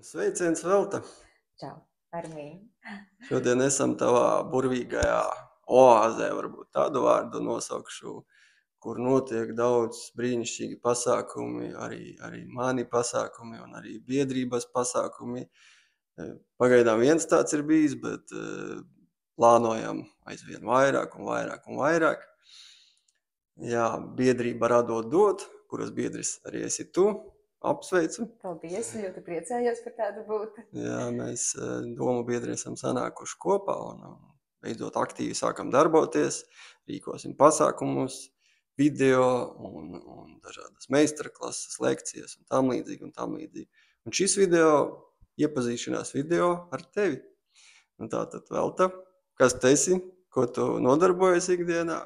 Sveiciens, Velta! Čau, Armīna. Šodien esam tavā burvīgajā oāzē, varbūt tādu vārdu nosaukšu, kur notiek daudz brīnišķīgi pasākumi, arī mani pasākumi un arī biedrības pasākumi. Pagaidām viens tāds ir bijis, bet plānojam aizvien vairāk un vairāk un vairāk. Jā, biedrība Radot dot, kuras biedris arī esi tu. Apsveicu. Paldies, ļoti priecājos par tādu būt. Jā, mēs domu biedri esam sanākuši kopā un beidzot aktīvi sākam darboties, rīkosim pasākumus, video un dažādas meistarklases, lekcijas un tam līdzīgi. Un šis video, iepazīšanās video ar tevi. Un tātad, Velta, kas tu esi, ko tu nodarbojies ikdienā?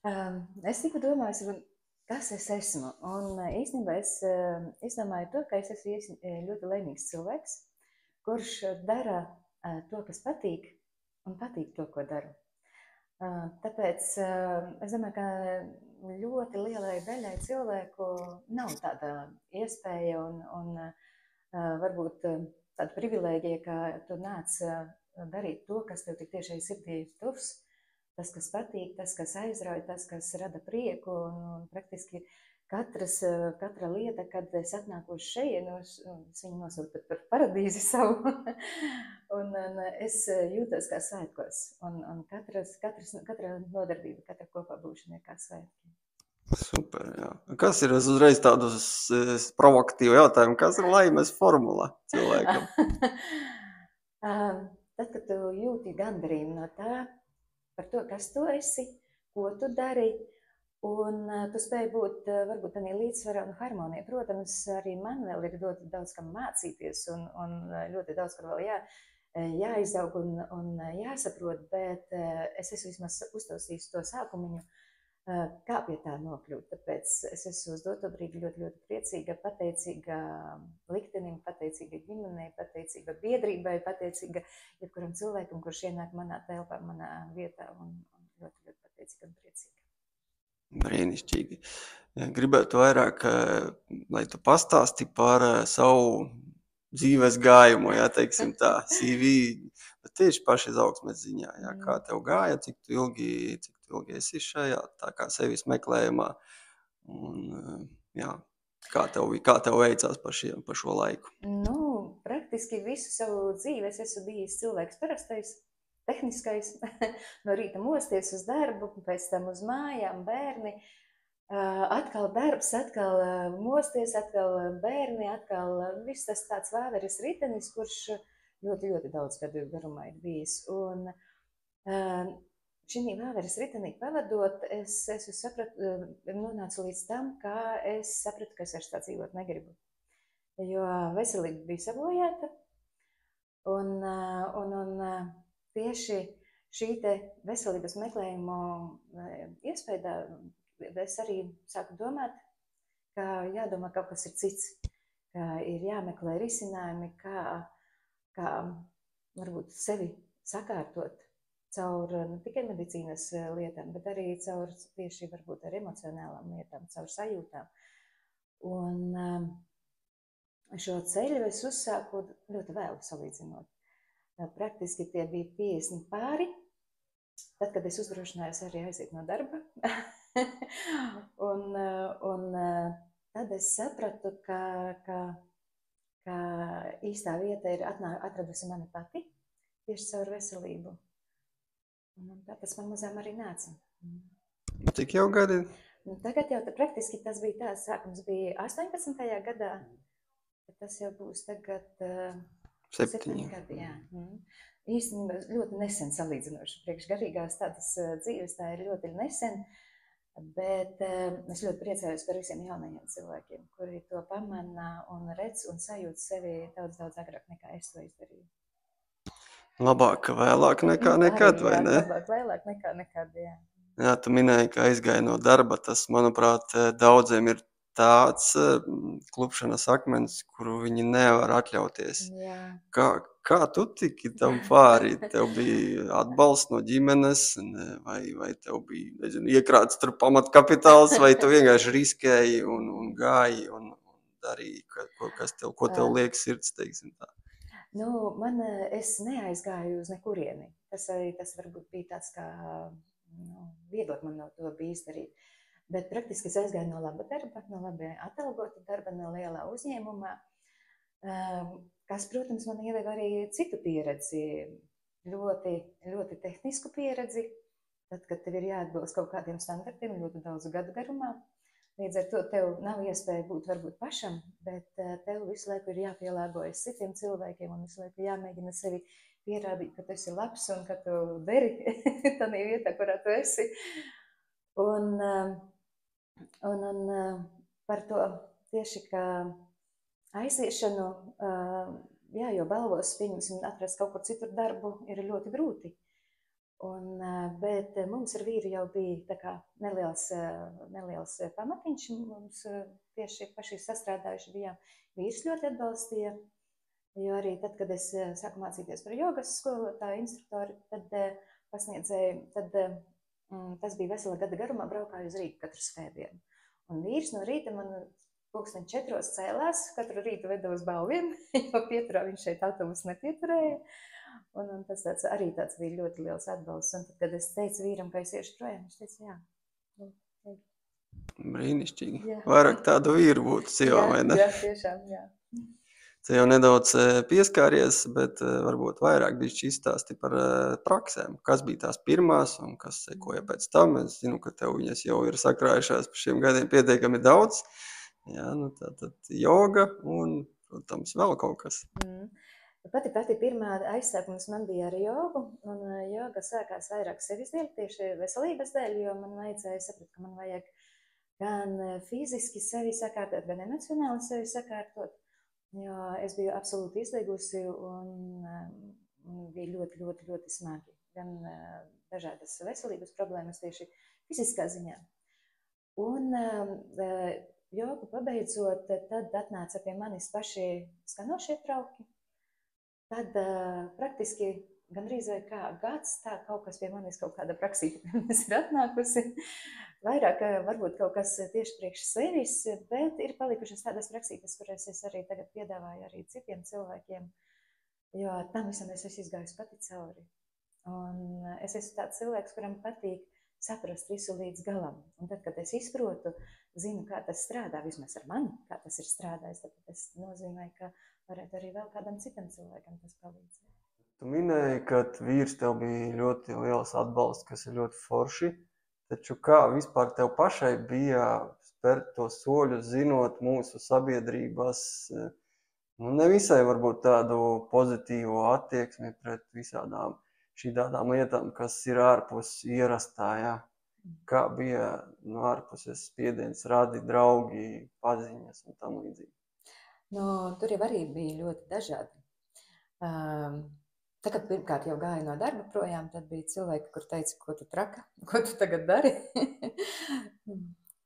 Es tikai domāju, kas es esmu. Un īstenībā es domāju to, ka es esmu ļoti laimīgs cilvēks, kurš dara to, kas patīk, un patīk to, ko daru. Tāpēc es domāju, ka ļoti lielai daļai cilvēku nav tāda iespēja un varbūt tāda privilēģija, ka tu nāc darīt to, kas tev tik tiešai sirdī ir tuvs. Tas, kas patīk, tas, kas aizrauj, tas, kas rada prieku, un praktiski katra lieta, kad es atnāku uz šejienu, es viņu nosaucu par paradīzi savu, un es jūtos kā svētkos, un katra nodarbība, katra kopā būšana ir kā svētki. Super, jā. Kas ir uzreiz tādus provokatīvu jautājumu, kas ir laimes formula cilvēkam? Tad, kad tu jūti gandarījumu no tā, par to, kas tu esi, ko tu dari, un tu spēj būt varbūt tādā līdzsvarā un harmonijā. Protams, arī man vēl ir ļoti daudz kam mācīties un ļoti daudz, kur vēl jāizaug un jāsaprot, bet es esmu vismaz uztausījis to sākumiņu, kā pie tā nokļūt. Tāpēc es esmu uz doto brīdi ļoti, ļoti priecīga, pateicīga liktenim, pateicīga ģimenei, pateicīga biedrībai, pateicīga jebkuram cilvēkam, kurš ienāk manā telpā, manā vietā, un ļoti, ļoti pateicīga un priecīga. Brīnišķīgi. Gribētu vairāk, lai tu pastāsti par savu dzīves gājumu, jā, teiksim tā, CV, bet tieši paši izaugsmes ziņā, jā, kā tev gāja, cik tu ilgi esi šajā, tā kā sevis meklējumā, un, jā, kā tev veicās par šo laiku? Nu, praktiski visu savu dzīvi es esmu bijis cilvēks parastais, tehniskais, no rīta mosties uz darbu, pēc tam uz mājām, bērni, atkal darbs, atkal mosties, atkal bērni, atkal viss tas tāds vēveres ritenis, kurš ļoti, ļoti daudz gadu garumā ir bijis. Un šī vēveres ritenī pavadot, es nonācu līdz tam, ka es sapratu, ka es vairs tā dzīvot negribu. Jo veselība bija sabojāta, un tieši šī te veselības meklējumu iespējā es arī sāku domāt, ka jādomā kaut kas ir cits, ka ir jāmeklē risinājumi, kā varbūt sevi sakārtot caur ne tikai medicīnas lietām, bet arī caur tieši varbūt ar emocionālām lietām, caur sajūtām. Un šo ceļu es uzsāku ļoti vēlu salīdzinot. Praktiski tie bija 50 pāri, tad, kad es uzdrošinājos arī aiziet no darba. un tad es sapratu, ka īstā vieta ir atradusi mani pati tieši caur veselību. Un tāpēc man mazām arī nāca. Cik jau gadi? Tagad jau praktiski tas bija tāds, sākums bija 18. gadā, bet tas jau būs tagad 7 gadi, jā. Īstenībā ļoti nesen salīdzinoši. Priekš garīgās tādas dzīves tā ir ļoti nesen, bet es ļoti priecājos par visiem jaunajiem cilvēkiem, kuri to pamana un redz un sajūt sevi daudz, daudz agrāk nekā es to izdarīju. Labāk vēlāk nekā nekad, vai ne? Labāk vēlāk nekā nekad, jā. Jā, tu minēji, ka aizgāji no darba. Tas, manuprāt, daudziem ir tāds klupšanas akmens, kuru viņi nevar atļauties. Jā. Kā tu tiki tam pāri? Tev bija atbalsts no ģimenes, vai tev bija, nezinu, iekrāts tur pamatkapitāls, vai tu vienkārši riskēji un gāji un darīji, ko tev liek sirds, teiksim tā? Nu, es neaizgāju uz nekurieni. Tas varbūt bija tāds, kā vieglāk man no to bija izdarīt. Bet praktiski es aizgāju no laba darba, no labi atalgota darba, no lielā uzņēmumā, kas, protams, man iedeva arī citu pieredzi, ļoti, ļoti tehnisku pieredzi, tad, kad tev ir jāatbilst kaut kādiem standartiem ļoti daudz gadu garumā. Līdz ar to tev nav iespēja būt varbūt pašam, bet tev visu laiku ir jāpielāgojas citiem cilvēkiem un visu laiku jāmēģina sevi pierādīt, ka tu esi labs un ka tu deri tādā vietā, kurā tu esi. Un par to tieši kā aiziešanu, jā, jo balvos, pieņemsim, atrast kaut kur citur darbu ir ļoti grūti. Bet mums ar vīru jau bija tā kā neliels pamatiņš, mums tieši paši sastrādājuši bijām. Vīrs ļoti atbalstīja, jo arī tad, kad es sāku mācīties par jogas skolotāju instruktori, tad pasniedzēju, tad tas bija vesela gada garumā, braukāju uz Rīgu katru svētdienu. Un vīrs no rīta man 4:00 cēlās, katru rītu veda uz Balviem, jo pieturā viņš šeit autobusu nepieturēja. Un tas arī tāds bija ļoti liels atbalsts. Un tad, kad es teicu vīram, ka es iešu projām, viņš teica, jā. Brīnišķīgi. Jā. Vairāk tādu vīru būtu sievām, vai ne? Jā, tiešām, jā. Tu jau nedaudz pieskāries, bet varbūt vairāk bišķi izstāsti par praksēm. Kas bija tās pirmās un kas sekoja pēc tam? Es zinu, ka tev viņas jau ir sakrājušās par šiem gadiem pietiekami daudz. Jā, nu tātad joga un, protams, vēl kaut kas. Pati pirmā aizsākums man bija ar jogu, un joga sākās vairāk sevis dēļ, tieši veselības dēļ, jo man vajadzēja saprast, ka man vajag gan fiziski sevi sakārtot, gan emocionāli sevi sakārtot, jo es biju absolūti izdegusi un bija ļoti, ļoti, ļoti smagi. Gan dažādas veselības problēmas tieši fiziskā ziņā. Un jogu pabeidzot, tad atnāca pie manis paši skanošie trauki. Tad praktiski gandrīz vai kā gads, tā kaut kas pie manis, kaut kāda praksīte ir atnākusi. Vairāk varbūt kaut kas tieši priekš sevis, bet ir palikušas tādas praksītes, kuras es arī tagad piedāvāju arī citiem cilvēkiem, jo tam visam es esmu izgājusi pati cauri. Un es esmu tāds cilvēks, kuram patīk saprast visu līdz galam. Un tad, kad es izprotu, zinu, kā tas strādā, vismaz ar mani, kā tas ir strādājis, tad tas nozīmē, ka varētu arī vēl kādam citam cilvēkam tas palīdzēt. Tu minēji, ka vīrs tev bija ļoti liels atbalsts, kas ir ļoti forši, taču kā vispār tev pašai bija spērt to soļu, zinot mūsu sabiedrības, nevisai varbūt tādu pozitīvu attieksmi pret visādām šādām lietām, kas ir ārpus ierastā, jā? Kā bija no ārpuses spiediens, radi, draugi, paziņas un tam līdzīgi? Tur jau arī bija ļoti dažādi. Tā, kad pirmkārt jau gāju no darba projām, tad bija cilvēki, kur teica, ko tu traka, ko tu tagad dari,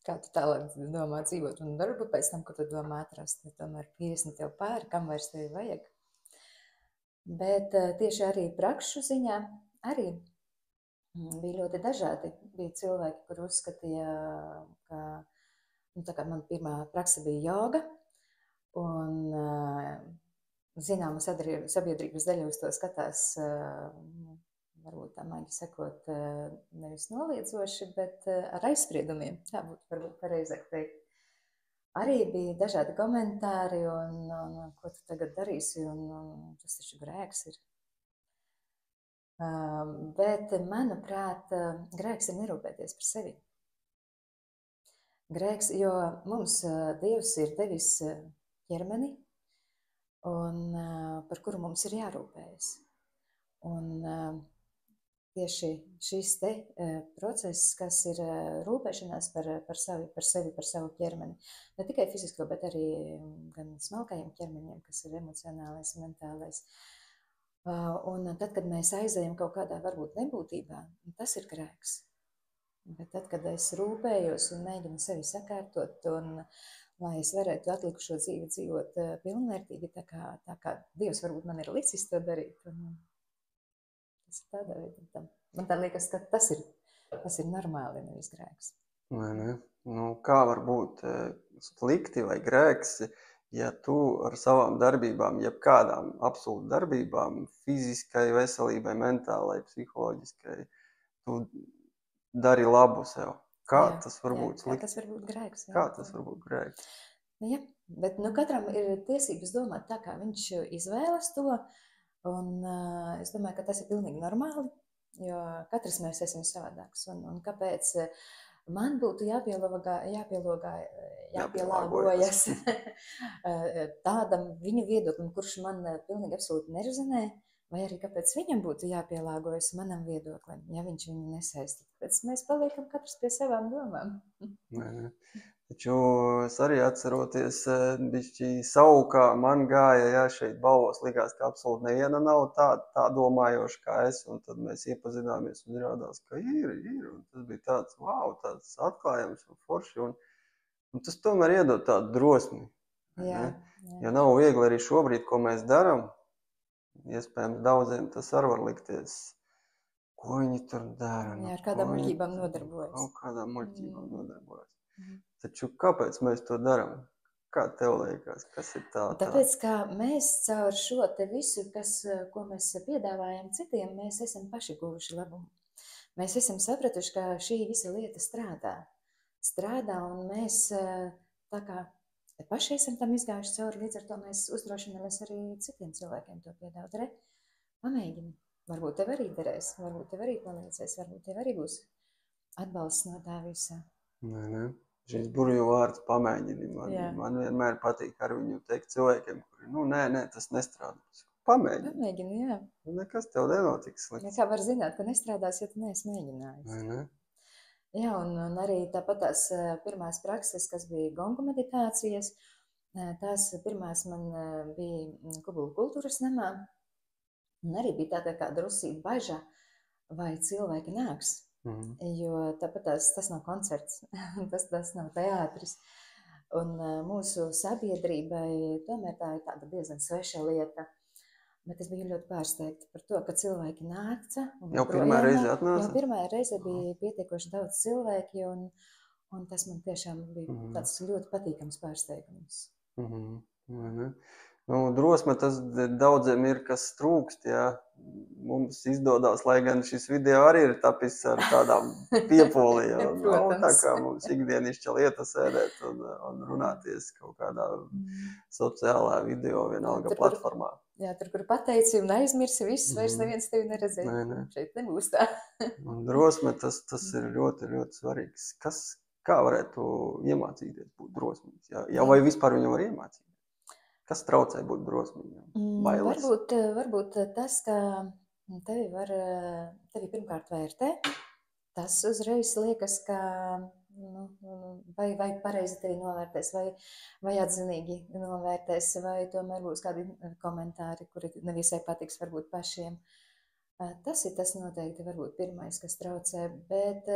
kā tu tālāk domā dzīvot un darbu, pēc tam, ko tu domā atrast, tomēr 50 tev pāri, kam vairs tevi vajag. Bet tieši arī prakšu ziņā arī bija ļoti dažādi. Bija cilvēki, kur uzskatīja, ka tā kā man pirmā praksa bija joga, un zināma sabiedrības daļa uz to skatās, varbūt tā maigi sakot, nevis noliedzoši, bet ar aizspriedumiem, tā būtu varbūt pareizāk teikt. Arī bija dažādi komentāri, un ko tu tagad darīsi, un tas taču grēks ir. Bet, manuprāt, grēks ir nerūpēties par sevi. Grēks, jo mums Dievs ir devis ķermeni, un par kuru mums ir jārūpējas. Un tieši šis te process, kas ir rūpēšanās par sevi, par savu ķermeni, ne tikai fizisko, bet arī gan smalkajiem ķermeņiem, kas ir emocionālais, mentālais. Un tad, kad mēs aizējam kaut kādā varbūt nebūtībā, tas ir grēks. Bet tad, kad es rūpējos un mēģinu sevi sakārtot, un lai es varētu atlikušo dzīvi dzīvot pilnvērtīgi, tā kā Dievs varbūt man ir licis to darīt. Tas ir tādā veidā. Man tā liekas, ka tas ir normāli, nevis grēks. Vai ne? Nu, kā var būt slikti vai grēks, ja tu ar savām darbībām, jebkādām absolūti darbībām, fiziskai veselībai, mentālai, psiholoģiskai, tu dari labu sev. Kā tas var būt Kā slikti? tas var būt grēks? Kā tas var būt grēks? Ja, bet katram ir tiesības domāt tā, kā viņš izvēlas to, un es domāju, ka tas ir pilnīgi normāli, jo katrs mēs esam savādāks, un kāpēc man būtu jāpielāgojas tādam viņu viedoklim, kurš man pilnīgi absolūti nerezonē, vai arī kāpēc viņam būtu jāpielāgojas manam viedoklim, ja viņš viņu nesaista. Tāpēc mēs paliekam katrs pie savām domām. Taču es arī atceroties bišķi savu, kā man gāja, šeit balvos likās, ka absolūti neviena nav tā domājoša kā es, un tad mēs iepazināmies un izrādās, ka ir, un tas bija tāds, wow, tāds atklājums un forši, un tas tomēr iedod tādu drosmi. Jo nav viegli arī šobrīd, ko mēs darām, iespējams daudziem tas arī var likties, ko viņi tur dara. Ar kādām muļķībām nodarbojas. Kaut kādām muļķībām nodarbojas. Taču kāpēc mēs to darām? Kā tev liekas, kas ir tā? Tāpēc, ka mēs caur šo te visu, ko mēs piedāvājam citiem, mēs esam paši guvuši labumu. Mēs esam sapratuši, ka šī visa lieta strādā, un mēs tā kā paši esam tam izgājuši cauri, līdz ar to mēs uzdrošinamies arī citiem cilvēkiem to piedāvāt. Pamēģini, varbūt tev arī derēs, varbūt tev arī palīdzēs, varbūt tev arī būs atbalsts no tā visā. Nē. Šis burvju vārds pamēģini. Man vienmēr patīk ar viņu teikt cilvēkiem, kuri, nē, tas nestrādā. Pamēģini. Pamēģini, jā. Nekas tev nenotiks slikts. Kā var zināt, ka nestrādās, ja tu neesi mēģinājis. Ne? Jā, un arī tāpat tās pirmās prakses, kas bija gongu meditācijas, tās pirmās man bija Kubulu kultūras namā, un arī bija tāda kā drusīt baža, vai cilvēki nāks. Jo tāpat tas nav koncerts, tas nav teātris. Un mūsu sabiedrībai tomēr tā ir tāda diezgan sveša lieta. Bet es biju ļoti pārsteigta par to, ka cilvēki nāca. Jau pirmā reize atnāca? Jau pirmā reize bija pietiekoši daudz cilvēki, un tas man tiešām bija tāds ļoti patīkams pārsteigums. Drosme tas daudziem ir, kas trūkst, jā. Mums izdodās, lai gan šis video arī ir tapis ar tādām piepolijām. Tā kā mums ikdienišķa lieta sēdēt un runāties kaut kādā sociālā video vienalga platformā. Jā, tur, kur pateici un aizmirsi viss, vairs neviens tevi neredzēja. Šeit nebūs tā. Drosme tas ir ļoti, ļoti svarīgs. Kā varētu iemācīties būt drosmīgs? Vai vispār viņu var iemācīt? Kas traucē būt drosmīgam? Bailes? Varbūt tas, ka tevi pirmkārt vērtē. Tas uzreiz liekas, ka vai pareizi tevi novērtēs, vai atzinīgi novērtēs, vai tomēr būs kādi komentāri, kuri nevisai patiks varbūt pašiem. Tas ir tas noteikti varbūt pirmais, kas traucē, bet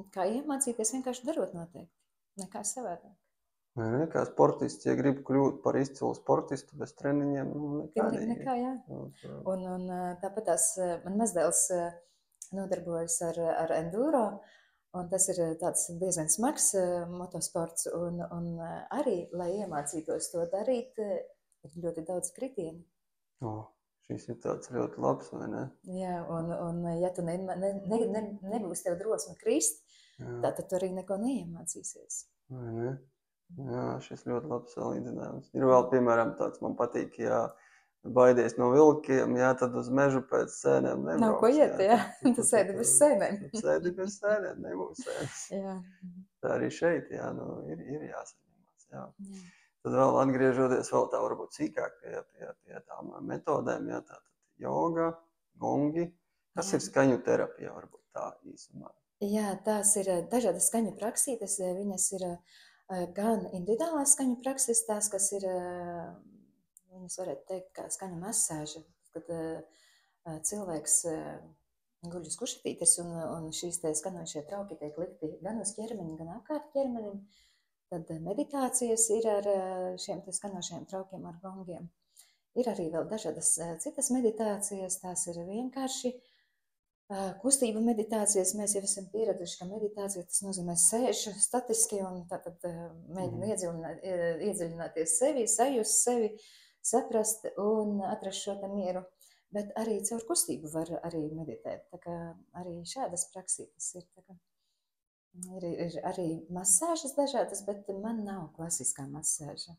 kā iemācīties vienkārši darot noteikti, nekā savādāk. Kā sportists, ja grib kļūt par izcilu sportistu bez treniņiem, nekā, jā. Un tāpat man mazdēls nodarbojas ar enduro, un tas ir tāds diezgan smags motosports, un arī, lai iemācītos to darīt, ir ļoti daudz kritienu. Šis ir tāds ļoti labs, vai ne? Jā, un ja tu nebūs tev drosme krist, tad tu arī neko neiemācīsies. Vai ne? Jā, šis ļoti labs salīdzinājums. Ir vēl, piemēram, tāds man patīk, ja baidies no vilkiem, tad uz mežu pēc sēnēm nebrauc. Nav ko iet, jā. Tu sēdi bez sēnēm. Sēdi bez sēnēm, nebūs sēnes. Jā. Tā arī šeit, ir jāsaņemās, jā. Tad vēl atgriežoties vēl tā varbūt sīkāk pie tām metodēm, tātad joga, gongi. Kas ir skaņu terapija, varbūt tā īsumā? Jā, tās ir dažādas skaņu praksītes, viņas ir gan individuālās skaņu prakses, tās, kas ir, viņas varētu teikt, kā skaņu masāža, kad cilvēks guļ uz kušetītes un šīs te skanošie trauki tiek likti gan uz ķermeni, gan apkārt ķermenim. Tad meditācijas ir ar šiem te skanošiem traukiem, ar gongiem. Ir arī vēl dažādas citas meditācijas, tās ir vienkārši Kustība meditācijas mēs jau esam pieraduši, ka meditācija tas nozīmē sēžu statiski un tātad mēģina iedziļināties sevi, sajust sevi, saprast un atrast šo te mieru. Bet arī caur kustību var arī meditēt. Tā kā arī šādas praksītes ir. Tā kā ir arī masāžas dažādas, bet man nav klasiskā masāža.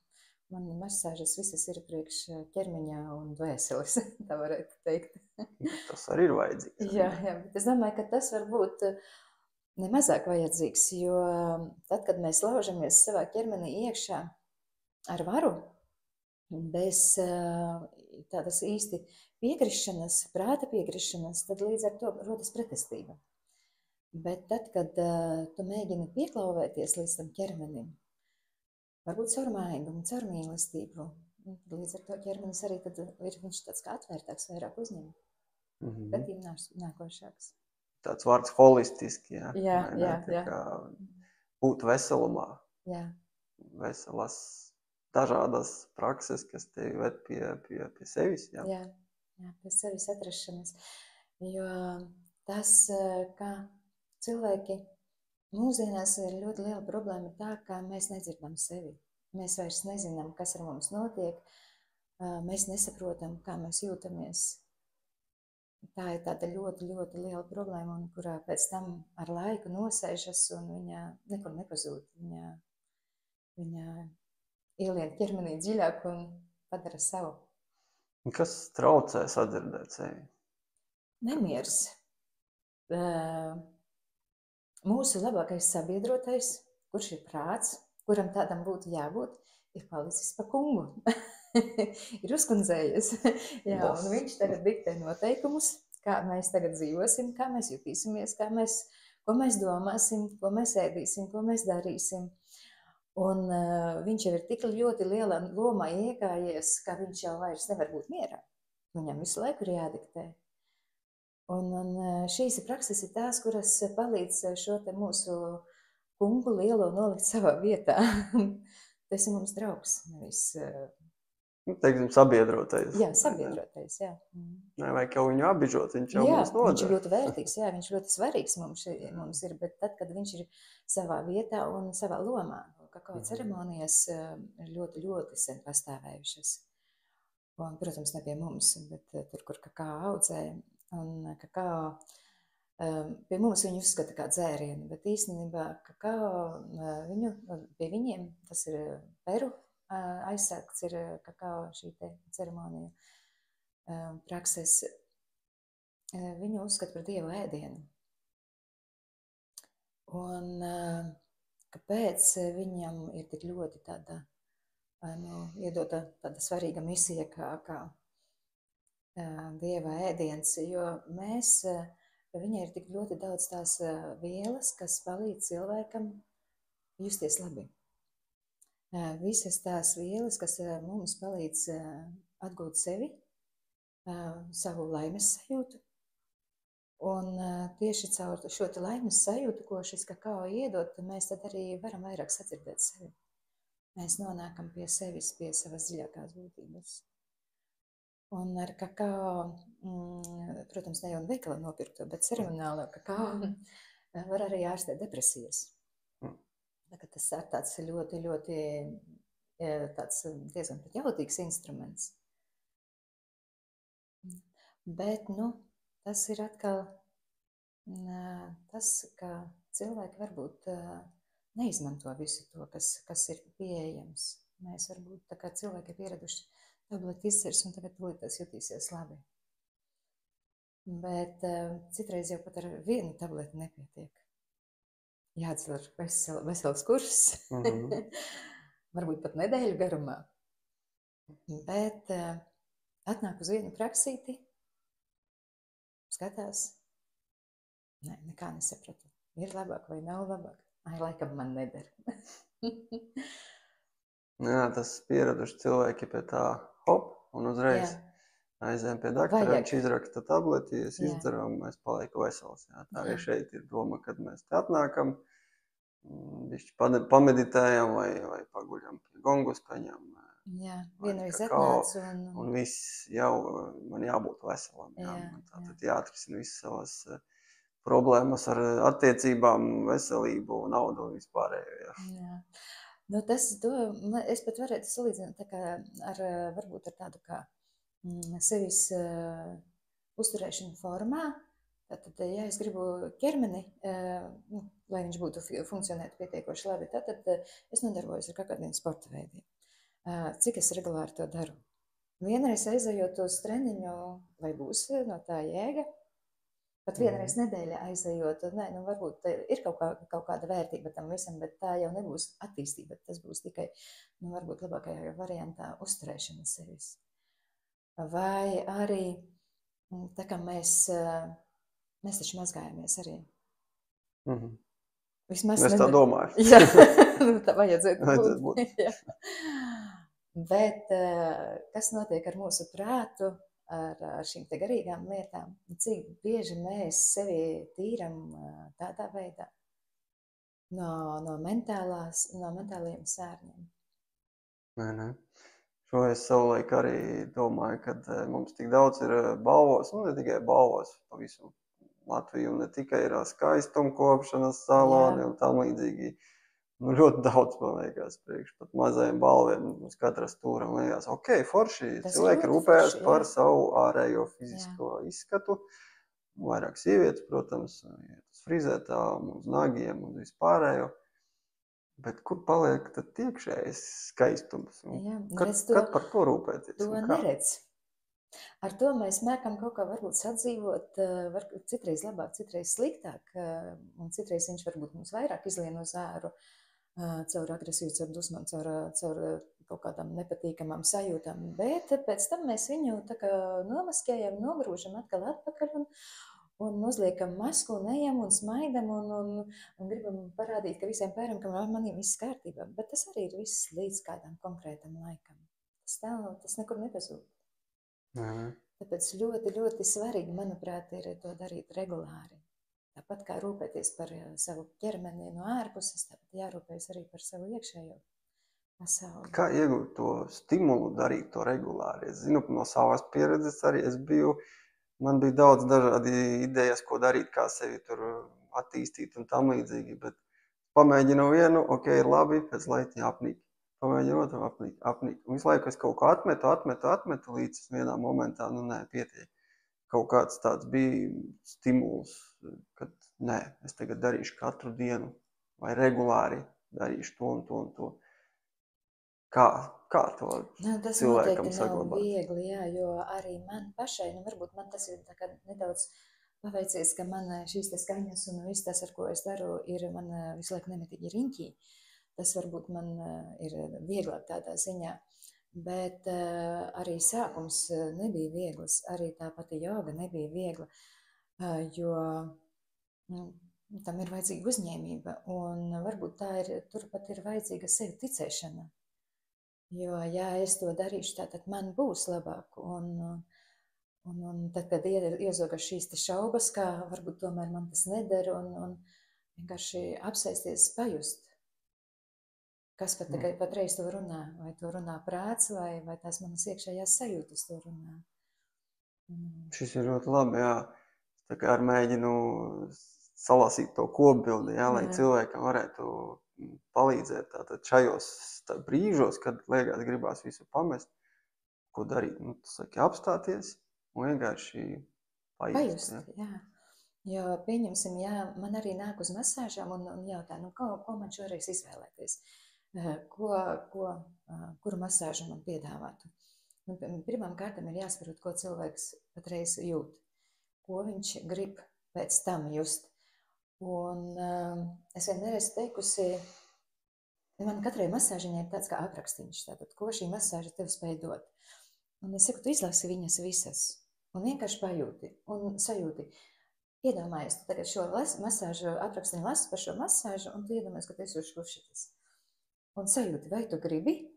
Man masāžas visas ir priekš ķermeņa un dvēseles, tā varētu teikt. Tas arī ir vajadzīgs. Jā, bet es domāju, ka tas var būt nemazāk vajadzīgs, jo tad, kad mēs laužamies savā ķermenī iekšā ar varu, bez tādas īsti piekrišanas, prāta piekrišanas, tad līdz ar to rodas pretestība. Bet tad, kad tu mēģini pieklauvēties līdz tam ķermenim, varbūt caur maigumu, caur mīlestību, līdz ar to ķermenis arī tad ir viņš tāds kā atvērtāks, vairāk uzņem. Pretīm nākošāks. Tāds vārds holistiski, jā. Jā. Kā būt veselumā. Jā. Veselas dažādas prakses, kas tevi ved pie sevis, jā. Jā, pie sevis atrašanas. Jo tas, kā cilvēki mūsdienās ir ļoti liela problēma tā, ka mēs nedzirdam sevi. Mēs vairs nezinām, kas ar mums notiek. Mēs nesaprotam, kā mēs jūtamies. Tā ir tāda ļoti, ļoti liela problēma, un kurā pēc tam ar laiku nosēžas, un viņa nekur nepazūd. Viņa ieliek ķermenī dziļāk un padara savu. Kas traucē sadzirdēt sevi? Nemieris. Mūsu labākais sabiedrotais, kurš ir prāts, kuram tādam būtu jābūt, ir palicis pa kungu. Ir uzkundzējies. Jā, un viņš tagad diktē noteikumus, kā mēs tagad dzīvosim, kā mēs jutīsimies, ko mēs domāsim, ko mēs ēdīsim, ko mēs darīsim. Un viņš jau ir tik ļoti lielā lomā iegājies, ka viņš jau vairs nevar būt mierā. Viņam visu laiku ir jādiktē. Un šīs prakses ir tās, kuras palīdz šo te mūsu kungu lielo nolikt savā vietā. Tas ir mums draugs, nevis... Teiksim, sabiedrotais. Jā, sabiedrotais, jā. Nevajag jau viņu apbižot, viņš jau mums nodara. Viņš ir ļoti vērtīgs, jā, viņš ļoti svarīgs mums ir, bet tad, kad viņš ir savā vietā un savā lomā, kakao ceremonijas ir ļoti, ļoti sen pastāvējušas. Un, protams, ne pie mums, bet tur, kur kakao audzē, un kakao pie mums viņu uzskata kā dzērienu, bet īstenībā kakao pie viņiem, tas ir Peru, aizsākts ir kakao šī te ceremonija prakses, viņu uzskata par dievu ēdienu. Un kāpēc viņam ir tik ļoti tāda, iedota tāda svarīga misija kā dieva ēdiens, jo viņai ir tik ļoti daudz tās vielas, kas palīdz cilvēkam justies labi. Visas tās vielas, kas mums palīdz atgūt sevi, savu laimes sajūtu. Un tieši caur šo te laimes sajūtu, ko šis kakao iedod, mēs tad arī varam vairāk sadzirdēt sevi. Mēs nonākam pie sevis, pie savas dziļākās būtības. Un ar kakao, protams, ne jau veikalā nopirkto, bet ceremoniālo kakao var arī ārstēt depresijas. Tas ir tāds ļoti, ļoti tāds diezgan jautīgs instruments. Bet, tas ir atkal tas, ka cilvēki varbūt neizmanto visu to, kas ir pieejams. Mēs varbūt tā kā cilvēki ir pieraduši tableti izcers un tagad tas jutīsies labi. Bet citreiz jau pat ar vienu tableti nepietiek. Jāatcer vesels kurs, varbūt pat nedēļu garumā, bet atnāk uz vienu praksīti, skatās, nekā nesapratu, ir labāk vai nav labāk, laikam man nedara. Jā, tas pieraduši cilvēki pie tā, un uzreiz aizējām pie doktora, viņš izraksta tableti, es izdaru, un mēs palieku vesels. Jā, tā arī šeit ir doma, kad mēs te atnākam, bišķi pameditējam vai paguļam pie gongus, paņem Jā, vai vienreiz kakao, atnācu un viss jau man jābūt veselam. Jā. Jā, Man tātad jāatrisina visas savas problēmas ar attiecībām, veselību, naudu un vispārējo. Jā. jā. Nu, es pat varētu salīdzināt tā kā ar, varbūt ar tādu kā sevis uzturēšanu formā. Tātad, ja es gribu ķermeni, lai viņš būtu funkcionētu pietiekoši labi, tad es nodarbojos ar kaut kādiem sporta veidiem. Cik es regulāri to daru? Vienreiz aizejot uz treniņu, vai būs no tā jēga, pat vienreiz nedēļā aizejot, nu varbūt ir kaut kāda vērtība tam visam, bet tā jau nebūs attīstība, tas būs tikai, nu varbūt labākajā variantā uzturēšana sevis. Vai arī, tā kā mēs taču mazgājamies arī. Vismaz Es tā domāju. Jā, tā vajadzētu būt. Jā. Bet kas notiek ar mūsu prātu, ar šīm te garīgām lietām? Cik bieži mēs sevi tīram tādā veidā no mentālajiem sērņiem? Nē. Šo es savulaik arī domāju, kad mums tik daudz ir balvos, ne tikai balvos, pa visu Latviju, un ne tikai ir skaistumkopšanas saloni un tam līdzīgi. Nu, ļoti daudz, man liekas, priekš pat mazajiem balviem uz katra stūra. Man liekas, forši, cilvēki rūpējas par savu ārējo fizisko izskatu. Vairāk sievietes, protams, uz frizētām, uz nagiem, uz vispārējo. Bet kur paliek tad iekšējais skaistums? Kad par to rūpēties? To neredz. Ar to mēs mēkam kaut kā varbūt sadzīvot, citreiz labāk, citreiz sliktāk, un citreiz viņš varbūt mums vairāk izlien uz āru, caur agresiju, caur dusmām, caur kaut kādām nepatīkamām sajūtām, bet pēc tam mēs viņu tā kā nomaskējam, nogrūžam atkal atpakaļ un uzliekam masku un ejam un smaidam un gribam parādīt, ka visiem pēram, ka manī viss kārtībā, bet tas arī ir viss līdz kādam konkrētam laikam. Tas nekur nepazūd. Tāpēc ļoti, ļoti svarīgi, manuprāt, ir to darīt regulāri. Tāpat kā rūpēties par savu ķermeni no ārpuses, tāpat jārūpējas arī par savu iekšējo pasauli. Kā iegūt to stimulu darīt to regulāri? Es zinu, no savas pieredzes arī man bija daudz dažādi idejas, ko darīt, kā sevi tur attīstīt un tam līdzīgi, bet pamēģinu vienu, ir labi, pēc laika apnīk. Pamēģinu otru apnīk. Un visu laiku es kaut ko atmetu līdz vienā momentā, pietiek. Kaut kāds tāds bija stimuls, kad es tagad darīšu katru dienu vai regulāri darīšu to un to un to. Kā to cilvēkam saglabāt? Tas noteikti nav viegli, jā, jo arī man pašai, varbūt man tas ir tā kā nedaudz paveicies, ka man šīs te skaņas un viss tas, ar ko es daru, ir man visu laiku nemitīgi riņķī. Tas varbūt man ir vieglāk tādā ziņā, bet arī sākums nebija viegls, arī tā pati joga nebija viegla, jo tam ir vajadzīga uzņēmība un varbūt turpat ir vajadzīga sevi ticēšana. Jo, ja es to darīšu, tad man būs labāk. Un tad, kad iezogas šīs te šaubas, kā varbūt tomēr man tas neder, un vienkārši apsēsties, pajust. Kas patreiz to runā? Vai to runā prāts, vai tās manas iekšējās sajūtas to runā? Šis ir ļoti labi, jā. Tā kā ar mēģinu salasīt to kopbildi, jā, lai cilvēkam varētu palīdzēt tātad šajos brīžos, kad liekas gribās visu pamest, ko darīt. Tas saka, apstāties un vienkārši pajust. Jā. Jo, pieņemsim, jā, man arī nāk uz masāžām un jautā, ko man šoreiz izvēlēties? Kuru masāžu man piedāvātu? Pirmām kārtām ir jāsaprot, ko cilvēks patreiz jūt, ko viņš grib pēc tam just. Un es vienmēr esmu teikusi, man katrai masāžiņai ir tāds kā aprakstīņš, tātad, ko šī masāža tev spēj dot. Un es saku, tu izlasi viņas visas un vienkārši pajūti un sajūti. Iedomājies, tu tagad šo masāžu aprakstīņu lasi par šo masāžu un tu iedomājies, ka tu esi uz šušitas. Un sajūti, vai tu gribi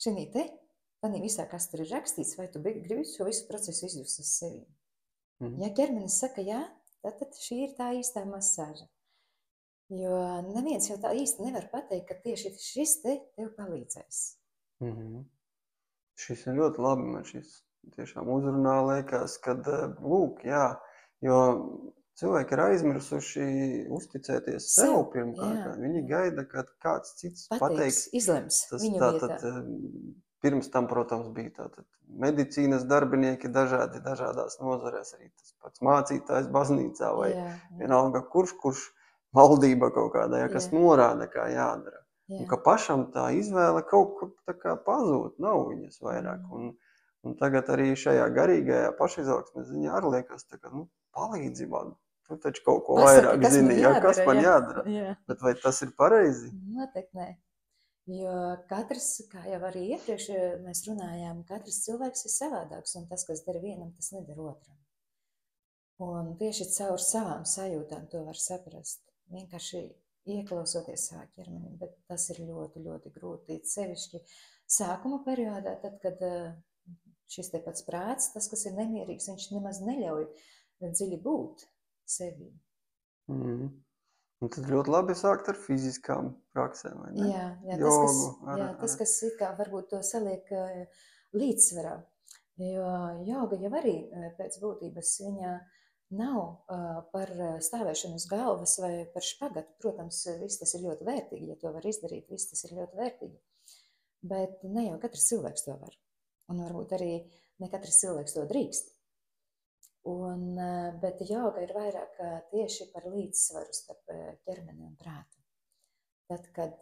tanī visā, kas tur ir rakstīts, vai tu gribi šo visu procesu izjust uz sevi. Ja ķermenis saka jā, tad šī ir tā īstā masāža. Jo neviens jau tā īsti nevar pateikt, ka tieši šis tev palīdzēs. Šis ir ļoti labi, man šis tiešām uzrunā liekas, kad, lūk, jā, jo cilvēki ir aizmirsuši uzticēties sev pirmkārt. Viņi gaida, kad kāds cits pateiks. Izlems Tas viņu vietā. tātad, pirms tam, protams, bija tātad medicīnas darbinieki dažādās nozarēs, arī tas pats mācītājs baznīcā vai vienalga kurš valdība kaut kādā, kas norāda, kā jādara. Un ka pašam tā izvēle kaut kur tā kā pazūd, nav viņas vairāk. Un tagad arī šajā garīgajā pašizaugsmes ziņā arī liekas, tā kā, palīdzi man, tu taču kaut ko vairāk zini, kas man jādara. Bet vai tas ir pareizi? Noteikti nē. Jo katrs, kā jau arī iepriekš mēs runājām, katrs cilvēks ir savādāks, un tas, kas dara vienam, tas nedara otram. Un tieši caur savām sajūtām to var saprast. Vienkārši ieklausoties savā ķermenī, bet tas ir ļoti, ļoti grūti. Sevišķi sākuma periodā, tad, kad šis te pats prāts, tas, kas ir nemierīgs, viņš nemaz neļauj dziļi būt sevi. Un tad ļoti labi sākt ar fiziskām praksēm, vai ne? Jā, tas, kas it kā varbūt to saliek līdzsvarā. Jo joga jau arī pēc būtības viņa nav par stāvēšanu uz galvas vai par špagatu. Protams, viss tas ir ļoti vērtīgi, ja to var izdarīt, viss tas ir ļoti vērtīgi. Bet ne jau katrs cilvēks to var. Un varbūt arī ne katrs cilvēks to drīkst. Bet joga ir vairāk tieši par līdzsvaru starp ķermeni un prātu. Tad, kad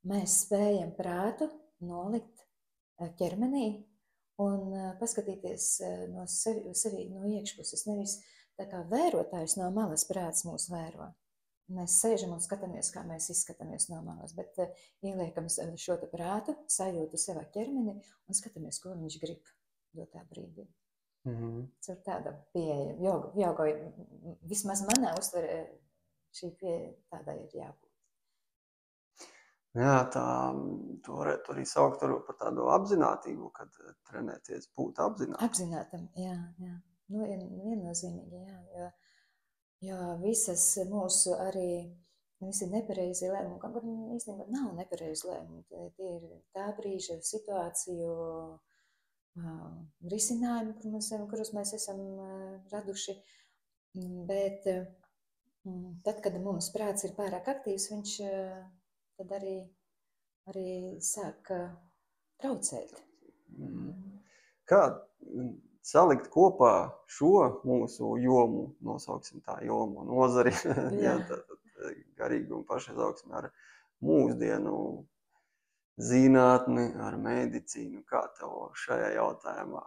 mēs spējam prātu nolikt ķermenī un paskatīties no sevi no iekšpuses, nevis tā kā vērotājs no malas prāts mūs vēro. Mēs sēžam un skatāmies, kā mēs izskatāmies no malas, bet ieliekam šo te prātu, sajūtu savā ķermeni un skatāmies, ko viņš grib dotā brīdī. Caur tāda pieeja. Joga, vismaz manā uztverē šī pieeja tādai ir jābūt. Jā, to varētu arī saukt par tādu apzinātību, kad trenēties būt apzinātam. Apzinātam, jā. Viennozīmīgi, jā. Jo visas mūsu arī visi nepareizi lēmumi, kaut gan īstenībā nav nepareizi lēmumi. Tie ir tā brīža situāciju risinājumi, kurus mēs esam raduši. Bet tad, kad mums prāts ir pārāk aktīvs, viņš tad arī sāk traucēt. Kā salikt kopā šo mūsu jomu, nosauksim tā jomu, nozari, garīgumu pašizaugsmi ar mūsdienu zinātni, ar medicīnu, kā tev šajā jautājumā?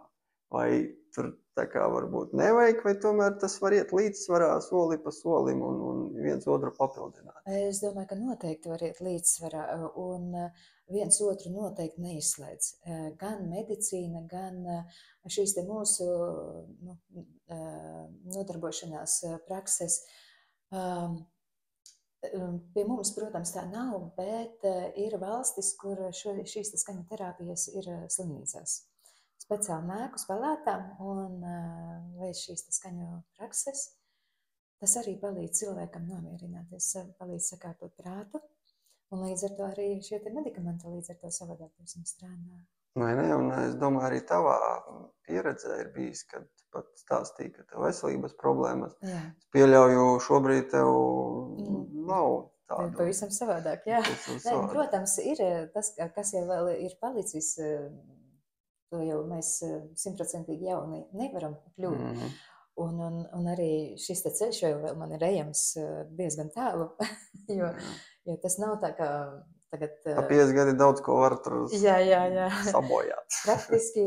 Vai tur tā kā varbūt nevajag, vai tomēr tas var iet līdzsvarā soli pa solim un viens otru papildināt? Es domāju, ka noteikti var iet līdzsvarā un viens otru noteikti neizslēdz. Gan medicīna, gan šīs te mūsu nodarbošanās prakses. Pie mums, protams, tā nav, bet ir valstis, kur šīs skaņu terapijas ir slimnīcās. Speciāli nāk uz palātām un veic šīs skaņu prakses. Tas arī palīdz cilvēkam nomierināties, palīdz sakārtot prātu. Un līdz ar to arī šie medikamenti līdz ar to savādāk strādā. Vai ne? Un es domāju, arī tavā pieredzē ir bijis, kad pat stāstīja, ka tev veselības problēmas. Jā. Es pieļauju, šobrīd tev nav tādu. Pavisam savādāk, jā. Protams, ir tas, kas jau vēl ir palicis, to jau mēs 100% jauni nevaram kļūt. Un arī šis te ceļš jau vēl man ir ejams diezgan tālu, jo tas nav tā kā tagad... Pa 5 gadi daudz ko var tur sabojāt. Praktiski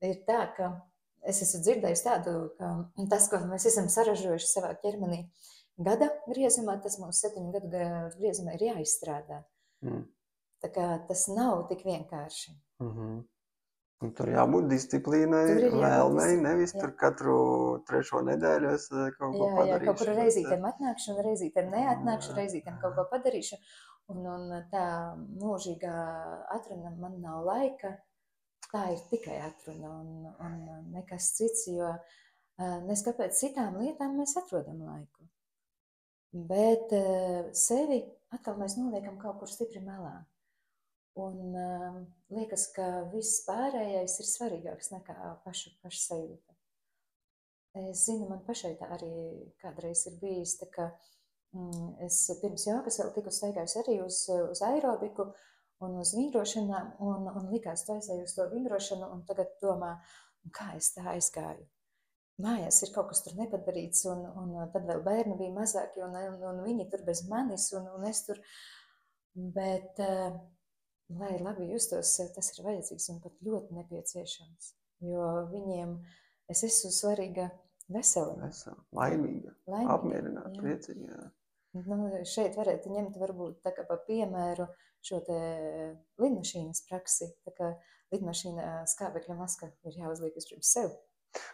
ir tā, ka es esmu dzirdējis tādu, ka tas, ko mēs esam saražojuši savā ķermenī gada griezumā, tas mums 7 gadu griezumā ir jāizstrādā. Tā kā tas nav tik vienkārši. Un tur jābūt disciplīnai, vēlmei, nevis tur katru 3. nedēļu es kaut ko padarīšu. Jā, kaut kur reizītēm atnākšu, reizītēm neatnākšu, reizītēm kaut ko padarīšu. Un tā mūžīgā atruna man nav laika, tā ir tikai atruna un nekas cits, jo nes kāpēc citām lietām mēs atrodam laiku. Bet sevi atkal mēs noliekam kaut kur stipri malā. Un liekas, ka viss pārējais ir svarīgāks nekā pašu sajūta. Es zinu, man pašai tā arī kādreiz ir bijis, tā ka es pirms jogas vēl tiku staigājusi arī uz aerobiku un uz vingrošanām, un likās, tu aizēju uz to vingrošanu, un tagad domā, kā es tā aizgāju. Mājās ir kaut kas tur nepadarīts, un tad vēl bērni bija mazāki, un viņi tur bez manis, un es tur, bet, lai labi justos, tas ir vajadzīgs un pat ļoti nepieciešams, jo viņiem es esmu svarīga veselība. Laimīga, apmierināta, priecīga, jā. Nu, šeit varētu ņemt varbūt tā kā pa piemēru šo te lidmašīnas praksi, tā kā lidmašīna skābekļa maska ir jāuzliek vispirms sev.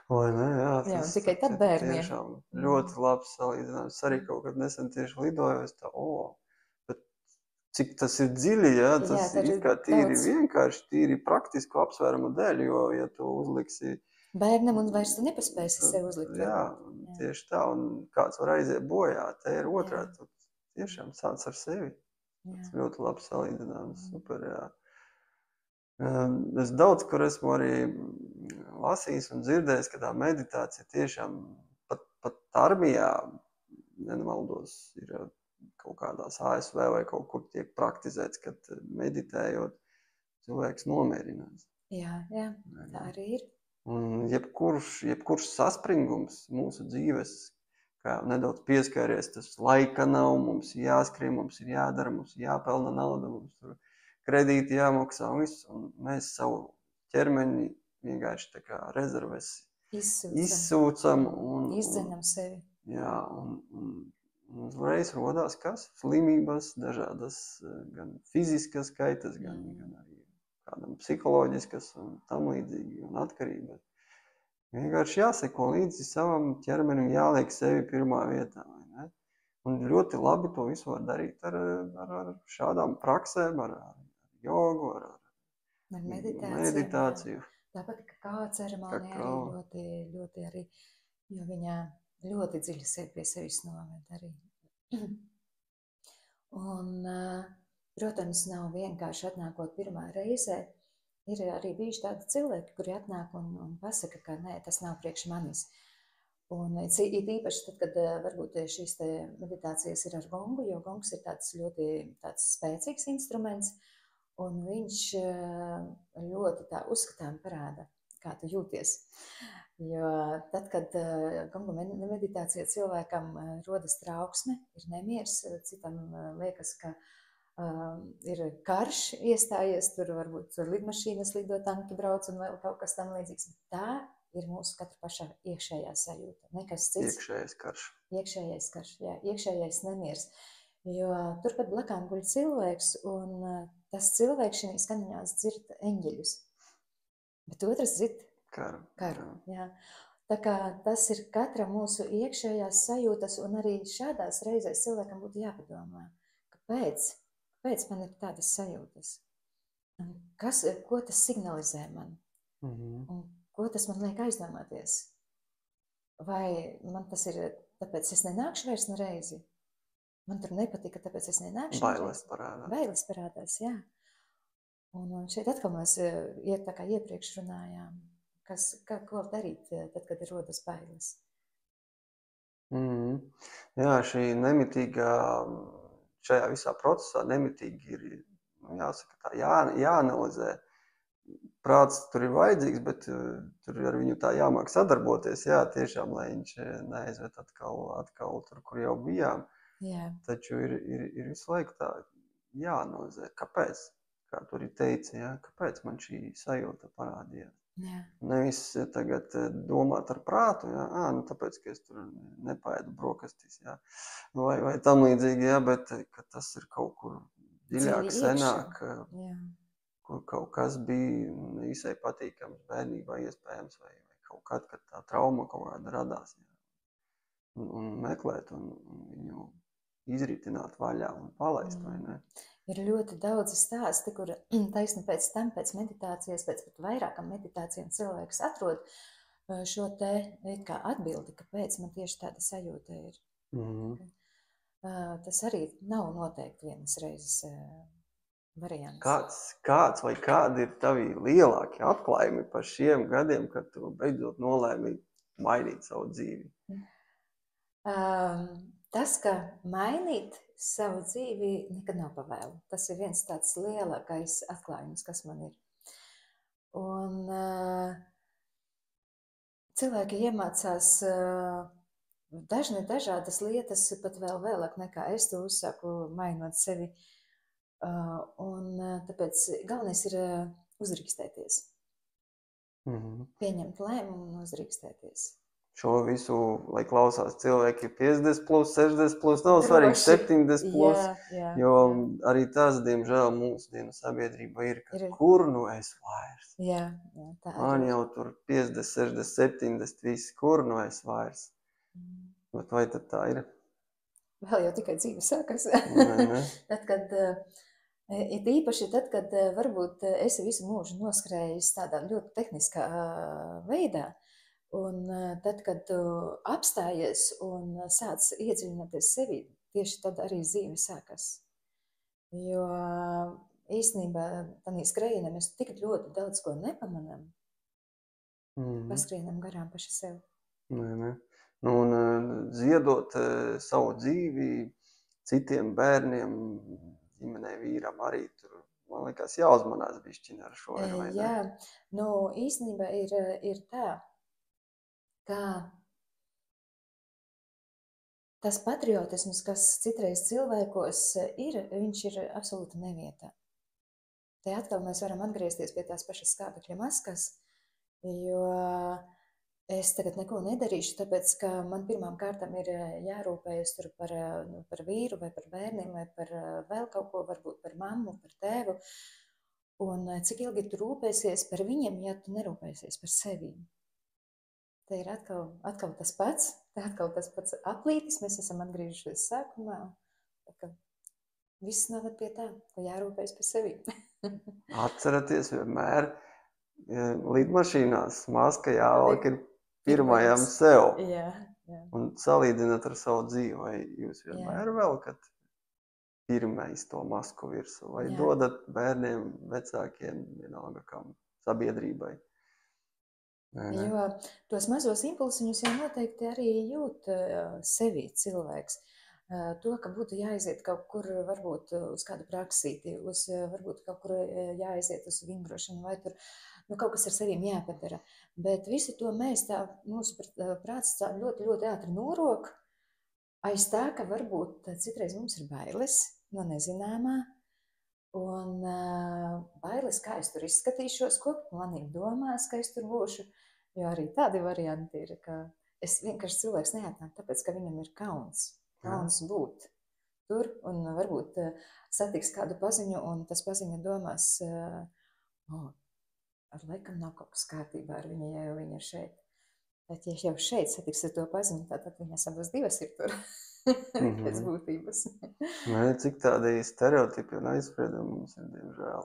Vai ne, jā, Jā, un tikai tad bērniem. Tiešām ļoti labs salīdzinājums. Arī kaut kad nesen tieši lidoju, es tā, bet cik tas ir dziļi, jā, tas ir kā tīri vienkārši, tīri praktisku apsvērumu dēļ, jo, ja tu uzliksi bērnam un vairs tu nepaspēsi sev uzlikt. Jā, tieši tā, un kāds var aiziet bojā, te ir otrādi, tu tiešām sāc ar sevi. Tas ļoti labs salīdzinājums, super, jā. Es daudz, kur esmu arī lasījis un dzirdējis, ka tā meditācija tiešām pat armijā, nemaldos, ir kaut kādās ASV vai kaut kur tiek praktizēts, kad meditējot, cilvēks nomierinās. Jā, tā arī ir. Un jebkurš saspringums mūsu dzīves, kā nedaudz pieskāries, tas laika nav, mums jāskrien, mums ir jādara, mums jāpelna nauda, mums tur kredīti jāmaksā un viss, un mēs savu ķermeni vienkārši tā kā rezerves izsūcam un izdzenam sevi. Jā, un uzreiz rodās kas? Slimības, dažādas gan fiziskas kaitas, gan arī kādam psiholoģiskas un tam līdzīgi un atkarības. Vienkārši jāseko līdzi savam ķermenim, jāliek sevi pirmā vietā. Vai ne? Un ļoti labi to visu var darīt ar šādām praksēm, ar jogu, ar meditāciju. Tāpat kā kakao ceremonija arī ļoti, ļoti arī, jo viņa ļoti dziļi sevi pie sevis noved arī. Un protams, nav vienkārši atnākot pirmā reizē. Ir arī bijuši tādi cilvēki, kuri atnāk un pasaka, ka nē, tas nav priekš manis. Un īpaši tad, kad varbūt šīs te meditācijas ir ar gongu, jo gongs ir tāds ļoti spēcīgs instruments, un viņš ļoti tā uzskatām parāda, kā tu jūties. Jo tad, kad gongu meditācijā cilvēkam rodas trauksme, ir nemiers, citam liekas, ka ir karš iestājies, tur varbūt lidmašīnas lido, tanki brauc un vēl kaut kas tam līdzīgs. Tā ir mūsu katra paša iekšējā sajūta. Nekas cits. Iekšējais karš. Iekšējais karš, jā, iekšējais nemiers. Jo turpat blakām guļ cilvēks, un tas cilvēks šī skaņās dzird eņģeļus. Bet otrs dzird karu. Jā. Tā kā tas ir katra mūsu iekšējās sajūtas, un arī šādās reizēs cilvēkam būtu jāpadomā, kāpēc man ir tādas sajūtas? Ko tas signalizē man? Un ko tas man liek aizdomāties? Vai man tas ir, tāpēc es nenākšu vairs reizi? Man tur nepatika, tāpēc es nenākšu Bailes parādās. Bailes parādās, jā. Un šeit atkal mēs tā kā iepriekš runājām, ko darīt, tad, kad rodas bailes. Jā, šī nemitīgā... Šajā visā procesā nemitīgi ir, jāsaka tā, jāanalizē. Prāts tur ir vajadzīgs, bet tur ar viņu tā jāmāk sadarboties, jā, tiešām, lai viņš neaizved atkal tur, kur jau bijām. Jā. Taču ir visu laiku tā jāanalizē, kāpēc, kā tur ir teica, jā, kāpēc man šī sajūta parādījās. Jā. Nevis tagad domāt ar prātu, jā, tāpēc, ka es tur nepaidu brokastīs, jā, vai tam līdzīgi, jā, bet ka tas ir kaut kur dziļāk, senāk, kur kaut kas bija nevisai patīkams bērnībā iespējams, vai kaut kad tā trauma kaut kāda radās, jā, un meklēt un viņu izritināt vaļā un palaist, vai ne? Ir ļoti daudz stāsti, kur taisni pēc tam, pēc meditācijas, pēc pat vairākam meditācijām cilvēks atrod šo te kā atbildi, kāpēc man tieši tāda sajūta ir. Tas arī nav noteikti vienas reizes variants. Kāds vai kādi ir tavi lielākie atklājumi par šiem gadiem, kad tu beidzot nolēmi mainīt savu dzīvi? Tas, ka mainīt savu dzīvi nekad nav pavēlu. Tas ir viens tāds lielākais atklājums, kas man ir. Un cilvēki iemācās dažādas lietas pat vēl vēlāk nekā es to uzsāku, mainot sevi. Un tāpēc galvenais ir uzrīkstēties. Pieņemt lēmumu un uzrīkstēties. Šo visu, lai klausās cilvēki 50 plus, 60 plus, nav svarīgi 70 plus, jo arī tas, diemžēl, mūsdienu sabiedrība ir, ka kur nu es vairs? Jā, tā arī. Man jau tur 50, 60, 70, visi, kur nu es vairs? Bet vai tad tā ir? Vēl jau tikai dzīve sākas. Tad, kad, it īpaši tad, kad varbūt esi visu mūžu noskrējis tādā ļoti tehniskā veidā, un tad, kad tu apstājies un sāc iedziļināties sevi, tieši tad arī dzīve sākas. Jo īstenībā tādā skrējienā mēs tik ļoti daudz ko nepamanām, paskrienam garām paši sev. Un ziedot savu dzīvi citiem bērniem, ģimenei, vīram arī tur, man liekas, jāuzmanās bišķiņ ar šo. Jā, īstenībā ir tā, ka tas patriotisms, kas citreiz cilvēkos ir, viņš ir absolūti nevietā. Te atkal mēs varam atgriezties pie tās pašas skābekļa maskas, jo es tagad neko nedarīšu, tāpēc, ka man pirmām kārtām ir jārūpējas tur par vīru vai par bērniem vai par vēl kaut ko, varbūt par mammu, par tēvu. Un cik ilgi tu rūpēsies par viņiem, ja tu nerūpēsies par sevi? Te ir atkal tas pats, aplītis, mēs esam atgriežušies sākumā, ka viss noved pie tā, ka jārūpējas par sevi. Atceraties vienmēr, lidmašīnās maska jāvelk ir pirmajam sev. Jā. Un salīdzināt ar savu dzīvi, vai jūs vienmēr velkat pirmais to masku virsū, vai dodat bērniem, vecākiem, vienalga kam, sabiedrībai? Jo tos mazos impulsiņus jau noteikti arī jūt sevi cilvēks. To, ka būtu jāaiziet kaut kur, varbūt uz kādu praksīti, varbūt kaut kur jāaiziet uz vingrošanu, vai tur kaut kas ar sevīm jāpadara. Bet visu to mēs mūsu prāts ļoti, ļoti ātri norok aiz tā, ka varbūt citreiz mums ir bailes no nezināmā, un bailes, kā es tur izskatīšos, ko manī domās, ka es tur būšu. Jo arī tādi varianti ir, ka es vienkārši cilvēks neatnāk, tāpēc, ka viņam ir kauns būt tur, un varbūt satiks kādu paziņu, un tas paziņa domās, ar laikam nav kaut kas kārtībā ar viņu, ja jau viņa ir šeit. Bet ja jau šeit satiks ar to paziņu, tad viņas abas divas ir tur pēc būtības. Cik tādi stereotipi un aizspriedumi mums ir, diemžēl.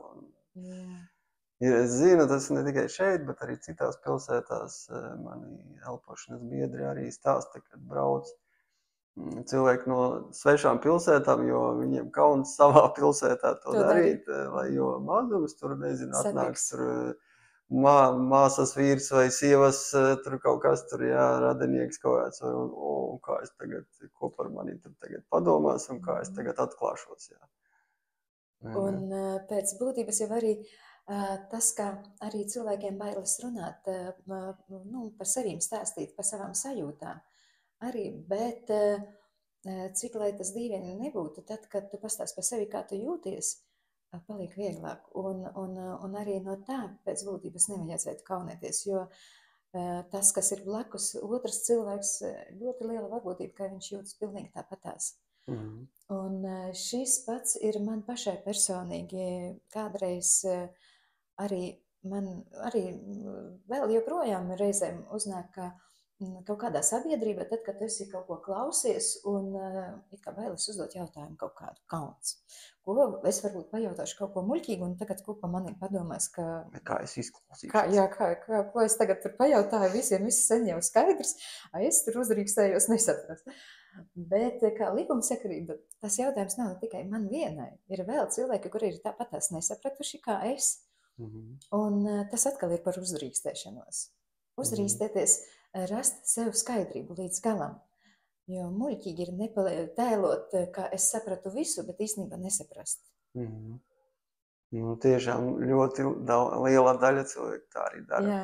Es zinu, tas ne tikai šeit, bet arī citās pilsētās mani elpošanas biedri arī stāsta, kad brauc cilvēki no svešām pilsētām, jo viņiem kauns savā pilsētā to darīt, jo mazums tur, nezinu, atnāks tur māsas vīrs vai sievas, tur kaut kas tur, radinieks kaut kāds, un kā es tagad, ko par mani tur tagad padomās, un kā es tagad atklāšos, Un pēc būtības jau arī tas, ka arī cilvēkiem bailes runāt, par sevīm stāstīt, par savām sajūtām arī, bet cik lai tas dīvaini nebūtu, tad, kad tu pastāsti par sevi, kā tu jūties, paliek vieglāk. Un arī no tā pēc būtības nevajadzētu kaunēties, jo tas, kas ir blakus, otrs cilvēks, ļoti liela varbūtība, ka viņš jūtas pilnīgi tāpatās. Un šis pats ir man pašai personīgi kādreiz arī vēl joprojām reizēm uznāk, ka kaut kādā sabiedrībā, tad, kad tu esi kaut ko klausies un it kā bailes uzdot jautājumu kaut kādu kauns. Ko es varbūt pajautāšu kaut ko muļķīgu un tagad ko pa manī padomās, ka... Kā es izklausīšos? Ko es tagad tur pajautāju, visiem viss sen jau skaidrs, es tur uzrīkstējos nesaprast. Bet kā likumsakarība, tas jautājums nav tikai man vienai. Ir vēl cilvēki, kuri ir tāpatās nesapratuši kā es. Un tas atkal ir par uzdrīkstēšanos. Uzdrīkstēties, rast sev skaidrību līdz galam. Jo muļķīgi ir tēlot, ka es sapratu visu, bet īstenībā nesaprast. Nu, tiešām ļoti liela daļa cilvēku tā arī dara. Jā.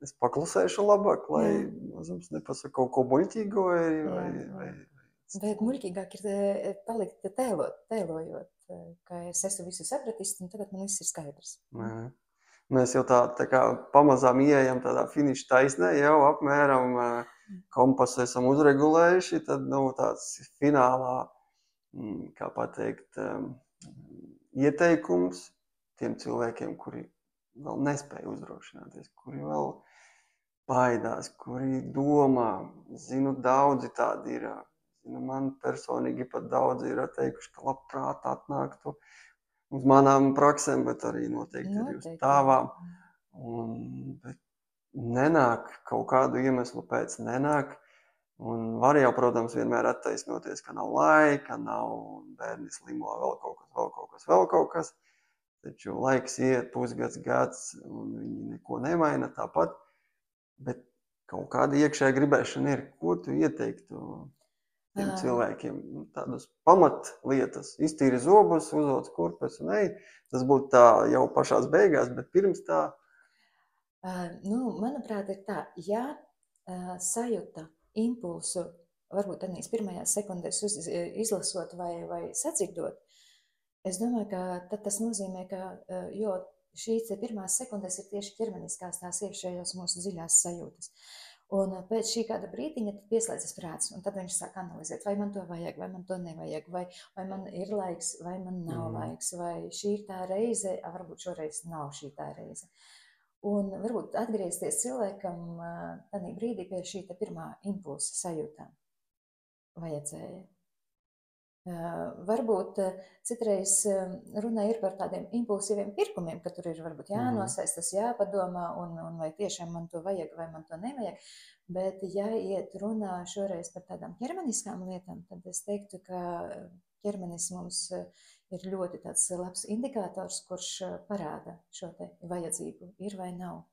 Es paklusēšu labāk, lai mazums nepasaka kaut ko muļķīgo vai... Bet muļķīgāk ir palikt tēlojot, ka es esmu visu sapratis, un tagad man viss ir skaidrs. Mēs jau tā kā pamazām ieejam tādā finiša taisnē, jau apmēram kompasu esam uzregulējuši, tad tāds finālā, kā pateikt, ieteikums tiem cilvēkiem, kuri vēl nespēja uzdrošināties, kuri vēl baidās, kuri domā, zinu, daudzi tādi ir, man personīgi pat daudzi ir teikuši, ka labprāt atnāktu uz manām praksēm, bet arī noteikti arī uz tāvām. Bet nenāk, kaut kādu iemeslu pēc nenāk. Un var jau, protams, vienmēr attaisnoties, ka nav laika, nav bērni slimo, vēl kaut kas. Taču laiks iet, pusgads, gads, un viņi neko nemaina tāpat. Bet kaut kāda iekšēja gribēšana ir. Ko tu ieteiktu tiem cilvēkiem? Tādas pamatlietas. Iztīri zobus, uzvelc kurpes un ej. Tas būtu tā jau pašās beigās, bet pirms tā... Manuprāt, ir tā, ja sajūta impulsu, varbūt tādīs pirmajās sekundēs izlasot vai sadzirdot, es domāju, ka tad tas nozīmē, ka, jo šīs pirmās sekundēs ir tieši ķermeniskās tās iekšējās mūsu dziļās sajūtas. Un pēc šī kāda brīdiņa tad pieslēdzas prāts, un tad viņš sāk analizēt, vai man to vajag, vai man to nevajag, vai man ir laiks, vai man nav laiks, vai šī ir tā reize, varbūt šoreiz nav šī tā reize. Un varbūt atgriezties cilvēkam tādā brīdī pie šī pirmā impulsa sajūtām vajadzēja. Varbūt citreiz runa ir par tādiem impulsīviem pirkumiem, ka tur ir varbūt jānosaistas, jāpadomā, un vai tiešām man to vajag, vai man to nevajag. Bet, ja iet runā šoreiz par tādām ķermeniskām lietām, tad es teiktu, ka ķermenis mums ir ļoti tāds labs indikators, kurš parāda šo te vajadzību, ir vai nav.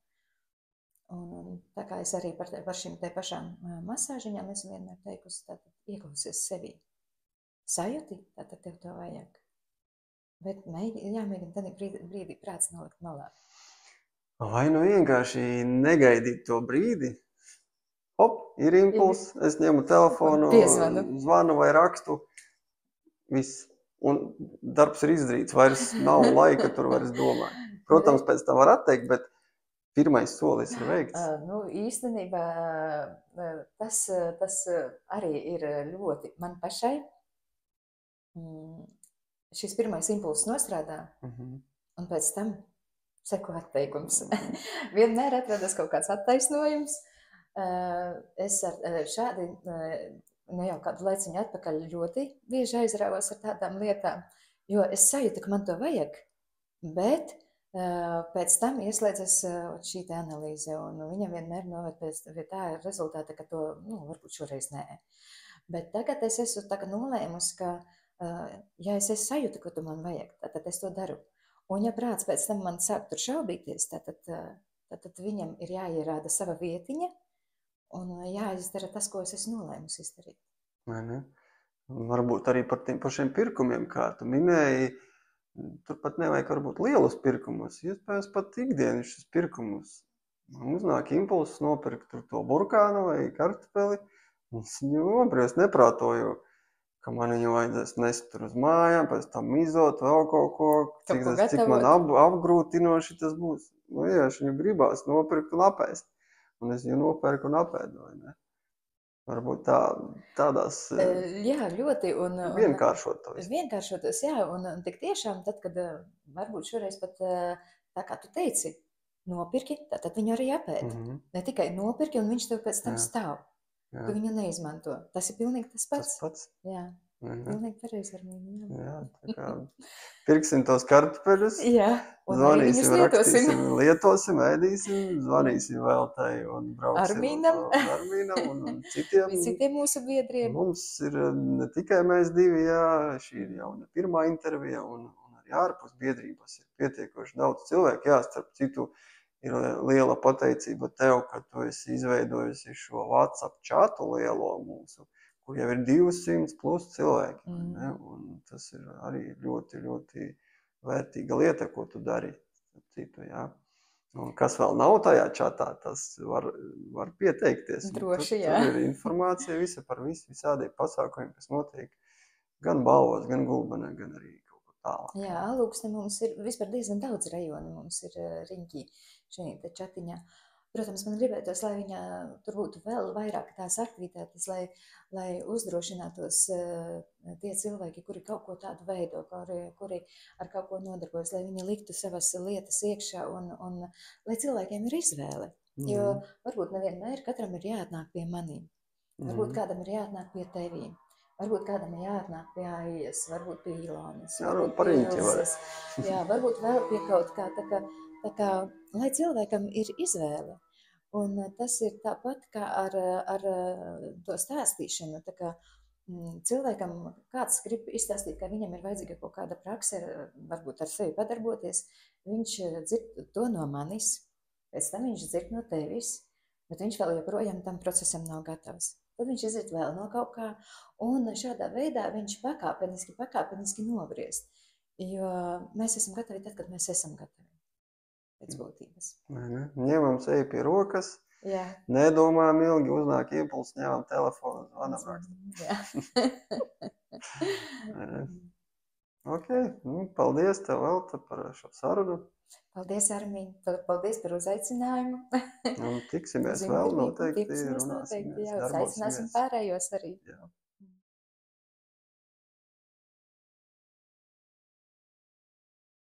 Un tā kā es arī par šīm te pašām masāžiņām esmu vienmēr teikusi, tad ieklausies sevi. Sajūti, tātad tev to vajag. Bet jāmēģina tādā brīdī prāts nolikt malā. Vai nu vienkārši negaidīt to brīdi? Hop, ir impulss, es ņemu telefonu, zvanu vai rakstu, viss. Un darbs ir izdarīts, vairs nav laika tur vairs domāt. Protams, pēc tam var atteikt, bet pirmais solis ir veikts. Īstenībā tas arī ir ļoti man pašai. Šis pirmais impulss nostrādā, un pēc tam seko atteikums. Vienmēr atrodas kaut kāds attaisnojums. Es šādi, jau kādu laiciņu atpakaļ ļoti bieži aizrāvos ar tādām lietām, jo es sajūtu, ka man to vajag, bet pēc tam ieslēdzas šī te analīze, un viņa vienmēr noved pie tā rezultāta, ka to, varbūt šoreiz nē. Bet tagad es esmu tā kā nolēmusi, ka ja es sajūtu, ka tu man vajag, tad es to daru. Un ja prāts pēc tam man sāk tur šaubīties, tad viņam ir jāierāda sava vietiņa un jāizdara tas, ko es esmu nolēmusi izdarīt. Varbūt arī par tiem pašiem pirkumiem, kā tu minēji, tur pat nevajag varbūt lielus pirkumus, iespējams pat ikdienišķus pirkumus. Uznāk impulss nopirkt tur to burkānu vai kartupeli, un es neprātoju, ka man viņu vajadzēs nest tur uz mājām, pēc tam izot vēl kaut ko, cik man apgrūtinoši tas būs. Ja es viņu gribās nopirkt un apēst, un es viņu nopērku un apēdoju, ne? Varbūt tādās ļoti, vienkāršot to visu. Vienkāršotos, jā, un tik tiešām tad, kad varbūt šoreiz pat tā kā tu teici, nopirki, tad viņu arī apēd. Ne tikai nopirki, un viņš tev pēc tam stāv. Tu viņu neizmanto. Tas ir pilnīgi tas pats. Jā, pilnīgi pareizi ar mīnu. Jā, tā kā pirksim tos kartupeļus. Jā. Un arī viņus Zvanīsim, lietosim. rakstīsim, lietosim, ēdīsim, zvanīsim vēl tai un brauksim Armīnam. uz Armīnam un citiem. Citiem mūsu biedriem. Mums ir ne tikai mēs divi, jā, šī ir jau ne pirmā intervija, un arī ārpus biedrības ir pietiekoši daudz cilvēku. Jā, starp citu, ir liela pateicība tev, ka tu esi izveidojusi šo WhatsApp chatu lielo mūsu, kur jau ir 200 plus cilvēki. Ne? Un tas ir arī ļoti, ļoti vērtīga lieta, ko tu dari. Citu, jā. Un kas vēl nav tajā čatā, tas var pieteikties. Droši, jā. Tur ir informācija visa par visādiem pasākumiem, kas notiek gan Balvos, gan Gulbenē, gan arī kaut kur tālāk. Jā, Alūksne mums ir vispār diezgan daudz rajonu, mums ir riņķī šajā te čatiņā. Protams, man gribētos, lai viņa tur būtu vēl vairāk tās aktivitātes, lai uzdrošinātos tie cilvēki, kuri kaut ko tādu veido, kuri ar kaut ko nodarbojas, lai viņi liktu savas lietas iekšā un lai cilvēkiem ir izvēle. Jo varbūt nevienmēr katram ir jāatnāk pie manīm, varbūt kādam ir jāatnāk pie tevīm. Varbūt kādam ir jāatnāk pie Aijas, varbūt pie Ilonas, varbūt pie Ilses. Jā, varbūt vēl pie kaut kā. Tā kā, lai cilvēkam ir izvēle. Un tas ir tāpat kā ar to stāstīšanu. Tā kā cilvēkam kāds grib izstāstīt, ka viņam ir vajadzīga kaut kāda prakse, varbūt ar sevi padarboties, viņš dzird to no manis, pēc tam viņš dzird no tevis, bet viņš vēl joprojām tam procesam nav gatavs. Tad viņš iziet vēl no kaut kā, un šādā veidā viņš pakāpeniski nobriest. Jo mēs esam gatavi tad, kad mēs esam gatavi. Pēc būtības. Ņemam sevi pie rokas, jā. Nedomājam ilgi, uznāk impulss, ņemam telefonu, zvanam rakstam. Ok, paldies tev, Velta, par šo sarunu. Paldies, Armiņ, paldies par uzaicinājumu. Un tiksimies vēl noteikti, runāsimies. Jā, aicināsim pārējos arī. Jā.